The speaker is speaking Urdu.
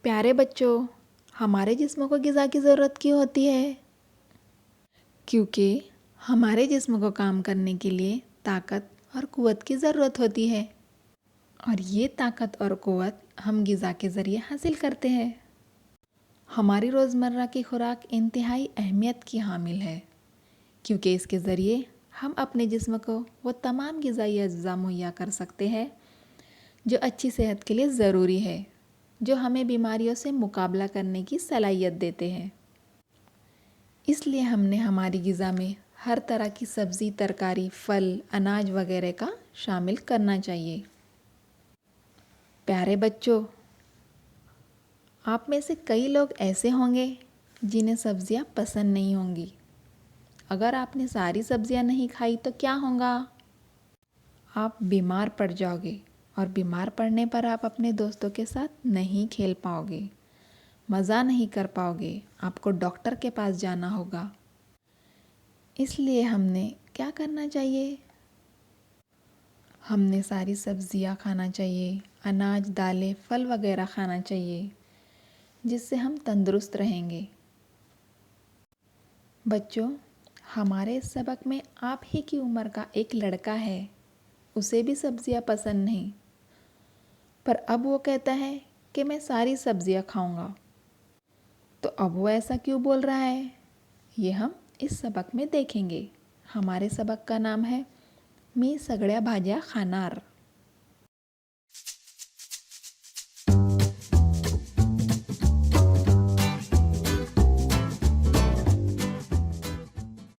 پیارے بچوں، ہمارے جسم کو غذا کی ضرورت کیوں ہوتی ہے؟ کیونکہ ہمارے جسم کو کام کرنے کے لیے طاقت اور قوت کی ضرورت ہوتی ہے، اور یہ طاقت اور قوت ہم غذا کے ذریعے حاصل کرتے ہیں۔ ہماری روزمرہ کی خوراک انتہائی اہمیت کی حامل ہے، کیونکہ اس کے ذریعے ہم اپنے جسم کو وہ تمام غذائی اجزاء مہیا کر سکتے ہیں جو اچھی صحت کے لیے ضروری ہے، جو ہمیں بیماریوں سے مقابلہ کرنے کی صلاحیت دیتے ہیں۔ اس لیے ہم نے ہماری غذا میں ہر طرح کی سبزی، ترکاری، پھل، اناج وغیرہ کا شامل کرنا چاہیے۔ پیارے بچوں، آپ میں سے کئی لوگ ایسے ہوں گے جنہیں سبزیاں پسند نہیں ہوں گی۔ اگر آپ نے ساری سبزیاں نہیں کھائی تو کیا ہوگا؟ آپ بیمار پڑ جاؤ گے، اور بیمار پڑنے پر آپ اپنے دوستوں کے ساتھ نہیں کھیل پاؤ گے، مزہ نہیں کر پاؤ گے، آپ کو ڈاکٹر کے پاس جانا ہوگا۔ اس لیے ہم نے کیا کرنا چاہیے؟ ہم نے ساری سبزیاں کھانا چاہیے، اناج، دالیں، پھل وغیرہ کھانا چاہیے، جس سے ہم تندرست رہیں گے۔ بچوں، ہمارے اس سبق میں آپ ہی کی عمر کا ایک لڑکا ہے، اسے بھی سبزیاں پسند نہیں، پر اب وہ کہتا ہے کہ میں ساری سبزیاں کھاؤں گا۔ تو اب وہ ایسا کیوں بول رہا ہے؟ یہ ہم اس سبق میں دیکھیں گے۔ ہمارے سبق کا نام ہے "می سگڑیا بھاجیا کھانار"۔